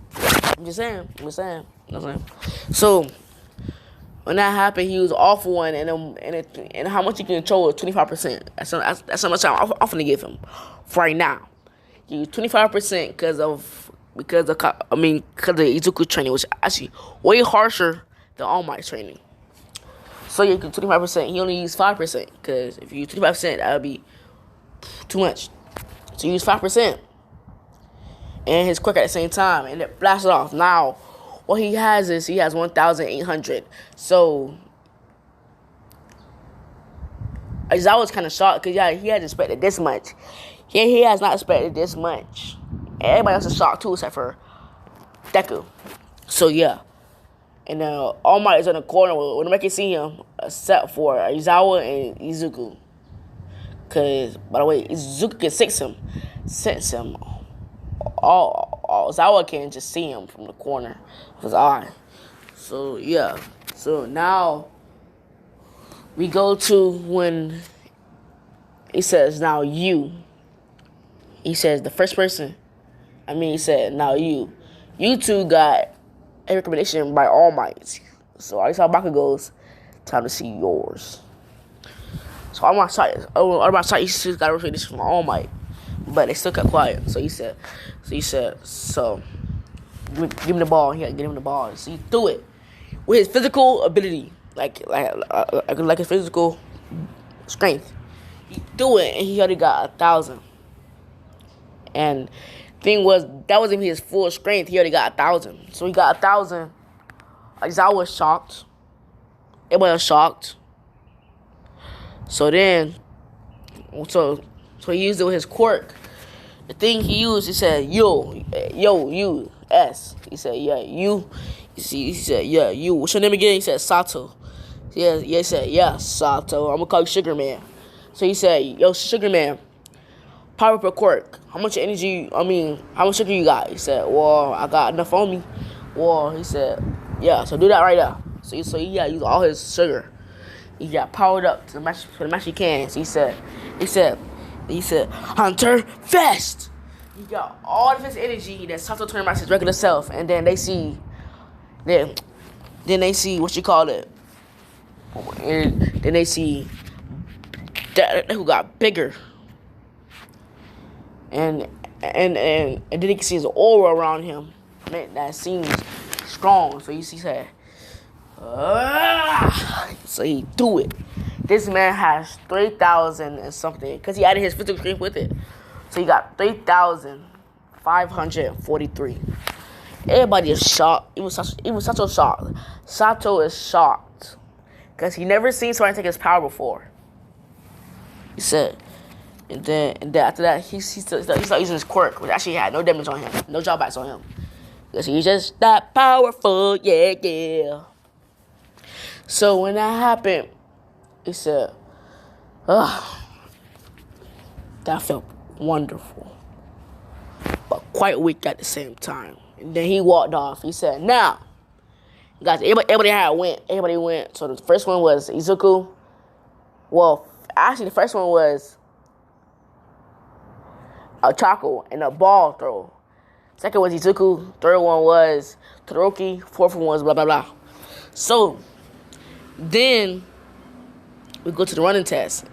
I'm just saying. You know what I'm saying? So when that happened, he was All For One, and how much he can control is 25%. That's how much I'm gonna give him for right now. He used 25% because of Izuku training, which is actually way harsher than All Might training. So you can 25%. He only used 5% because if you use 25%, that would be too much. So you use 5% and his quick at the same time, and it blasted off. Now, what he has is 1,800. So I was kind of shocked because he had expected this much. He has not expected this much. Everybody else is shocked too, except for Deku. So yeah, and All Might is in the corner. We're not making see him except for Aizawa and Izuku. Cause by the way, Izuku can sense him. All Aizawa can just see him from the corner of his eye. So yeah. So now we go to when he says, now you. He says the first person. He said, now you two got a recommendation by All Might. So I saw Bakugou's, time to see yours. So all my sites, you got a recommendation from All Might, but they still kept quiet. So he said, so give him the ball. He had to get him the ball. So he threw it with his physical ability, like his physical strength. He threw it and he already got 1,000. And thing was, that wasn't even his full strength. He already got 1,000. So he got 1,000. Like, I was shocked. Everybody was shocked. So then, so he used it with his quirk. The thing he used, he said, you, S. He said, yeah, you. He said, yeah, you. What's your name again? He said, Sato. Yeah, he said, yeah, Sato. I'm gonna call you Sugar Man. So he said, yo, Sugar Man, power per quirk. How much energy, how much sugar you got? He said, well, I got enough on me. Well, he said, yeah, so do that right now. So he got to use all his sugar. He got powered up to the match he can. So he said, Hunter, fast! He got all of his energy that Sato turned back to his regular self. And then they see, then they see, what you call it? And then they see that who got bigger. And then he can see his aura around him. Man, that seems strong. So you see, so he threw it. This man has 3,000 and something because he added his physical strength with it. So he got 3,543. Everybody is shocked. It was Sato shocked. Sato is shocked because he never seen somebody take his power before. He said, and then after that, he started using his quirk, which actually had no damage on him, no drawbacks on him, because he's just that powerful, yeah. So when that happened, he said, that felt wonderful, but quite weak at the same time. And then he walked off. He said, now, guys, everybody went. So the first one was Izuku. Well, actually, the first one was a Chaco and a ball throw. Second was Izuku. Third one was Todoroki. Fourth one was blah, blah, blah. So, then we go to the running test.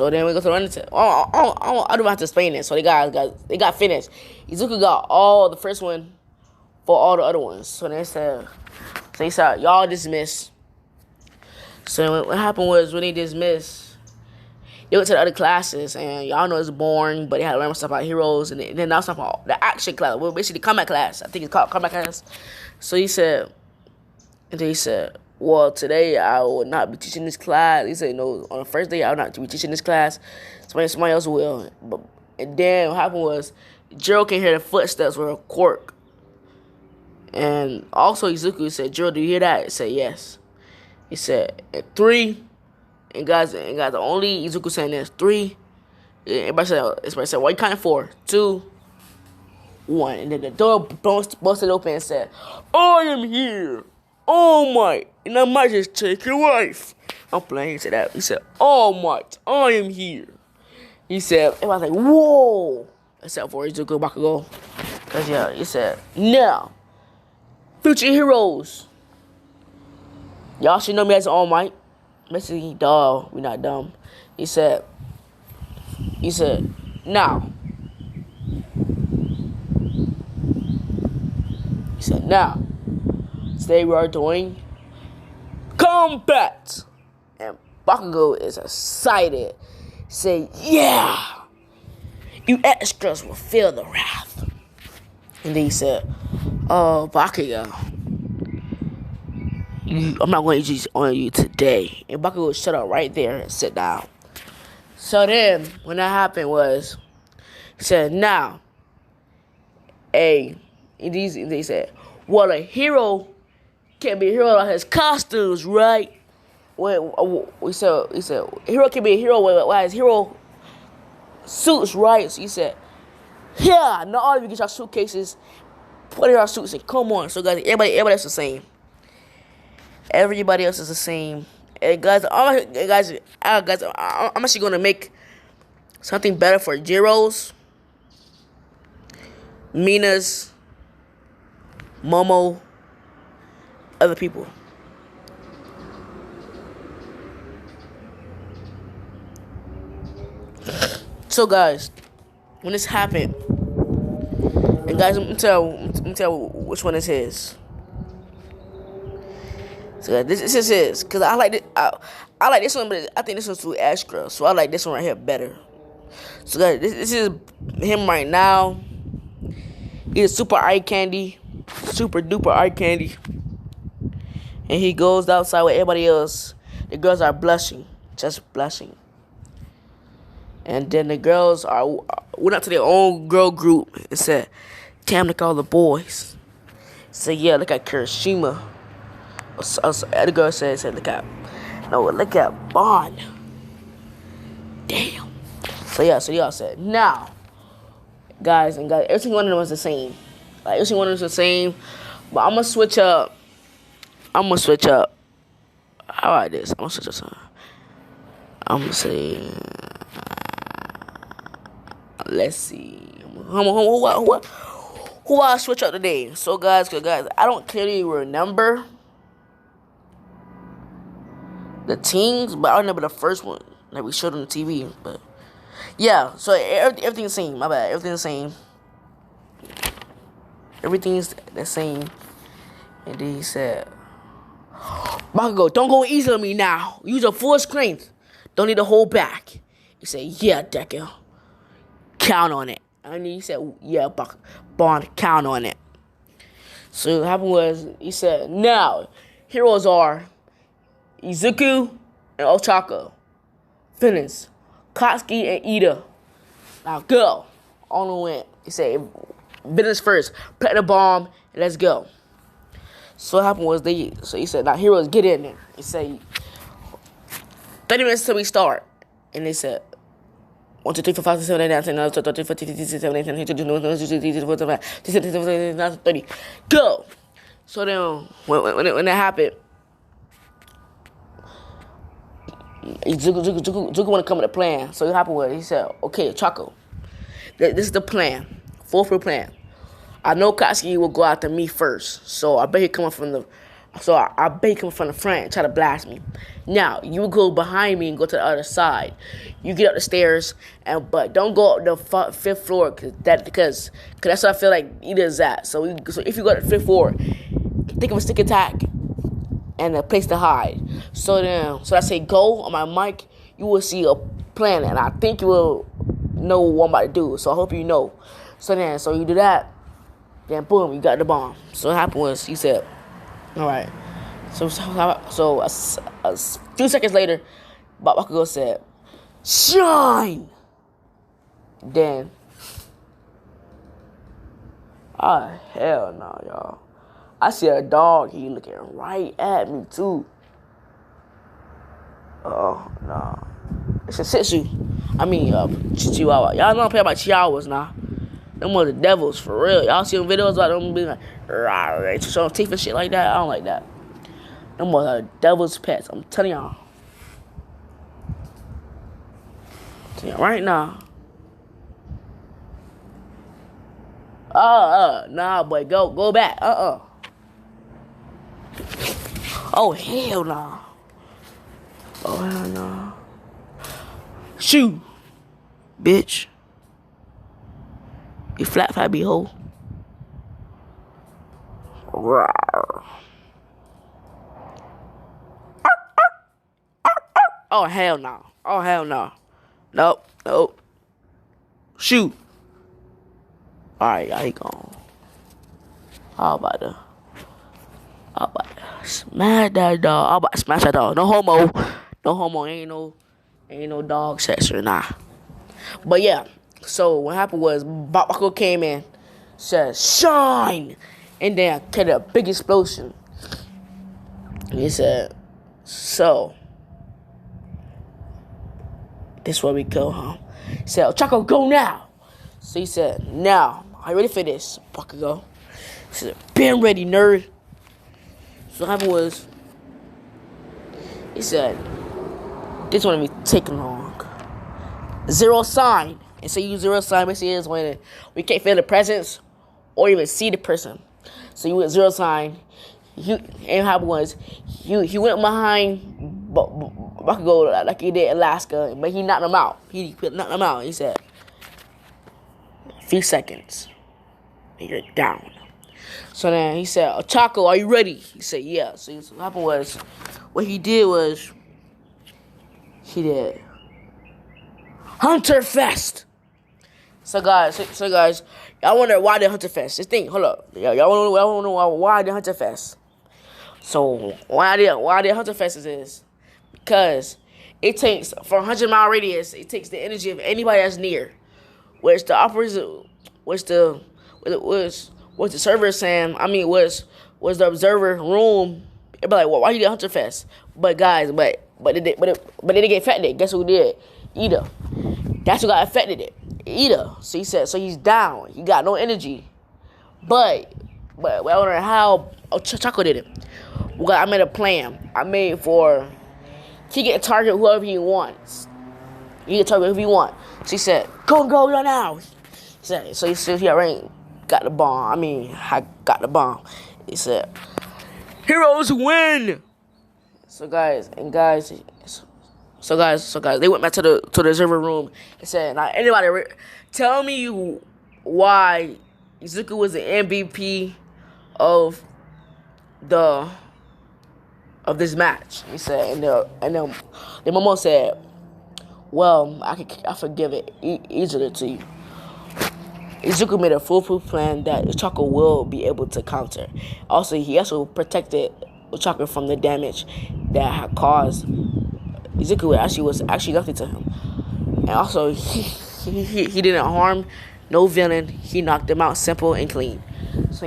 I don't have to explain it. So they got finished. Izuku got all the first one for all the other ones. So they said, y'all dismissed. So what happened was when they dismissed, they went to the other classes, and y'all know it's boring, but they had to learn stuff about heroes, and then now stuff about the action class, well, basically the combat class. I think it's called combat class. So he said, well, today I will not be teaching this class. He said, no, on the first day I will not be teaching this class. Somebody else will. And then what happened was, Jiro can hear the footsteps with a quirk. And also Izuku said, Jiro, do you hear that? He said, yes. He said, at 3, and guys, the only Izuku saying there's 3. Everybody said, why you counting 4? 2, 1. And then the door busted open and said, I am here. All Might, and I might just take your wife. I'm playing. He said that. He said, All Might, I am here. He said, and I was like, whoa. Except for Izuku Bakugou. Because, yeah, he said, now, future heroes. Y'all should know me as All Might. Basically, dog, we not dumb. He said, now. He said, now. Today we are doing combat. And Bakugou is excited. Say, yeah. You extras will feel the wrath. And then he said, Bakugou, I'm not going to use on you today. And Bakugou shut up right there and sit down. So then, when that happened was, he said, now, he said, well, a hero can't be a hero without his costumes, right? He said, a hero can be a hero without his hero suits, right? So he said, yeah, not all of you get your suitcases, put in your suits and come on. So guys, everybody else is the same. Everybody else is the same. And guys, I'm actually gonna make something better for Jiro's, Mina's, Momo, other people. So guys, when this happened, and And guys, let me tell you which one is his. So this is his, cause I like it. I like this one, but I think this one's too extra. So I like this one right here better. So guys, this is him right now. He's super eye candy, super duper eye candy, and he goes outside with everybody else. The girls are blushing, just blushing. And then the girls went up to their own girl group and said, "Damn, look at all the boys." So yeah, look at Kirishima. The girl said, look at Bond. Damn. So y'all said, now, guys, every single one of them was the same. Like, every single one of them was the same. But I'm gonna switch up. How about this? I'm gonna switch up something. I'm gonna say, let's see. Who I switch up today? So guys, I don't clearly remember the teams, but I remember the first one that we showed on the TV. But yeah, so everything's the same. My bad, everything's the same. Everything's the same. And then he said, "Bakugou, don't go easy on me now. Use your full strength. Don't need to hold back." He said, "Yeah, Deku. Count on it." And he said, "Yeah, Bond, count on it." So what happened was, he said, "Now, heroes are Izuku and Ochako, Finish, Katsuki and Ida. Now go." On the went. He said, "Business first. Plant the bomb and let's go." So what happened was so he said, "Now heroes, get in there." He said, 30 minutes till we start. And they said, 1, 2, 3, 4, 5, 6, 7, 8, 9, 10, 11, 12, 13, 14, 15, 16, 17, 18, 19, 20, 21, 22, 23, 24, 25, 26, 27, 28, 29, 30. Go! So then, when that happened, Zuko want to come with a plan. So what happened was, he said, "Okay, Choco, this is the plan. Full plan. I know Katsuki will go after me first, so I bet he coming from the front and try to blast me. Now, you go behind me and go to the other side. You get up the stairs, but don't go up the 5th floor, because that's what I feel like Ida's at. So if you go to the 5th floor, think of a stick attack and a place to hide. So I say go on my mic, you will see a plan, and I think you will know what I'm about to do. So I hope you know. So you do that, then boom, you got the bomb." So what happened was, he said, "All right." So a few seconds later, Bakugou said, "Shine!" Then, hell no, y'all. I see a dog, he looking right at me too. Oh, no. It's a Shih Tzu. Chihuahua. Y'all know I'm playing about Chihuahuas now. Them are the devils, for real. Y'all see them videos about them being like, rah, showing teeth and shit like that? I don't like that. Them are the devil's pets. I'm telling y'all. Right now. Nah, boy, go back. Oh, hell nah. Oh, hell nah. Shoot, bitch. You flat beehole. Oh, hell no. Oh, hell no. Nope. Shoot. Alright, y'all, he gone. How about to smash that dog. How about to smash that dog. No homo. Ain't no dog sex or nah. But yeah, so what happened was, Bakugou came in, said, "Shine!" And then had a big explosion. And he said, "So, this is where we go, huh?" He said, "Choco, go now." So he said, "Now, are you ready for this, Bakugou?" He said, "Been ready, nerd." So what happened was, he said, "This one be taking long. Zero sign." And so you use zero sign basically is when we can't feel the presence or even see the person. So you went zero sign. And what happened was, he went behind Bakugou like he did Alaska, but he knocked him out. He knocked him out. He said, "A few seconds. and you're down. So then he said, Chaco, are you ready? He said, yeah. So what happened was, what he did was, he did Hunter Fest. So guys, y'all wonder why they Hunter Fest. Just think, hold up. Y'all wanna know why they Hunter Fest. So why they Hunter Fest is because it takes, for a 100-mile radius, it takes the energy of anybody that's near. Which the opposite, was the server saying, was the observer room. It'd be like, well, why you did Hunter Fest? But guys, but it didn't get affected. Guess who did? Ida. That's who got affected it. Ida. So he said, so he's down. He got no energy. But I wonder how Chaco did it. Well, I made a plan. I made for he can target whoever he wants. He can target whoever he wants. So he said, go now. He said, so he said he already got the bomb. I got the bomb. He said, heroes win. So guys, they went back to the server room and said, now anybody tell me why Izuku was the MVP of this match. He said, and then Momo said, well, I forgive it easily to you. Izuku made a foolproof plan that Ochako will be able to counter. Also, he also protected Ochako from the damage that had caused Izuku was actually nothing to him. And also, he didn't harm no villain. He knocked him out simple and clean. So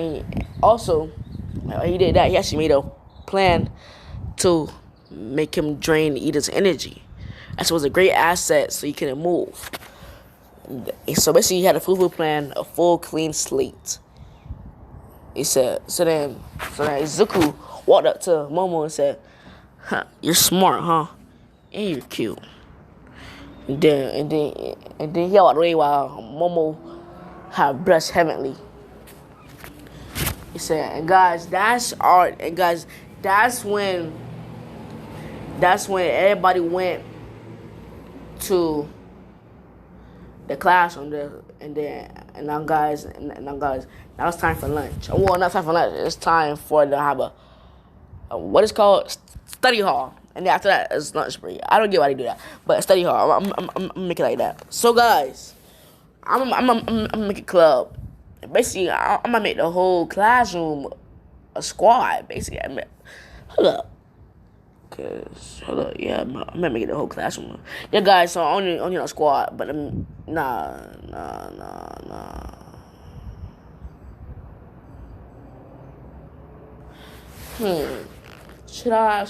he did that. He actually made a plan to make him drain Ida's energy. That was a great asset so he couldn't move. So basically, he had a full plan, a full clean slate. He said, so then Izuku walked up to Momo and said, huh, you're smart, huh? And you're cute. And then he walked away while Momo had blushed heavenly. He said, and guys, that's art. And guys, that's when everybody went to the classroom there, and now guys, now it's time for lunch. Well, not time for lunch. It's time for them to have a what is called study hall, and then after that it's lunch break. I don't get why they do that, but study hall. I'm make it like that. So guys, I'm make a club. Basically, I'm gonna make the whole classroom a squad. Basically, hold up. Yeah, I'm gonna make it the whole classroom. Yeah, guys, so only a squad, but nah. Should I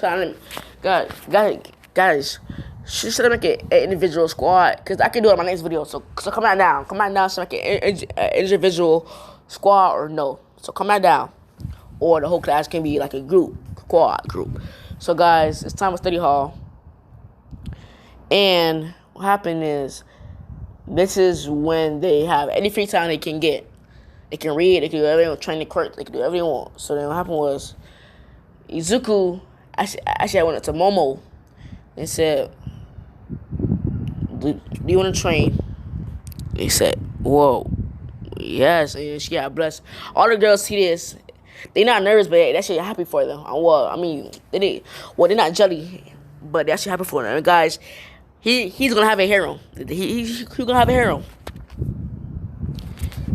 guys, should I make it an individual squad? Because I can do it in my next video. So come on down. Should I make it an individual squad or no? So come on down. Or the whole class can be like a squad group. So guys, it's time for study hall. And what happened is, this is when they have any free time they can get. They can read, they can do everything, train the quirk, they can do whatever they want. So then what happened was, Izuku, actually I went up to Momo and said, do you want to train? They said, whoa, yes. And she got blessed. All the girls see this. They not nervous, but they actually happy for them. Well, they're not jelly, but they're actually happy for them. And guys, he's gonna have a harem. He's gonna have a harem.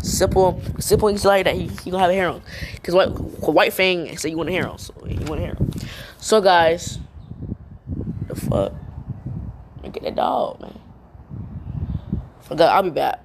Simple, easy like that. He gonna have a harem. Cause White Fang said you want a harem, so he want a harem. So guys, the fuck, get that dog, man. So guys, I'll be back.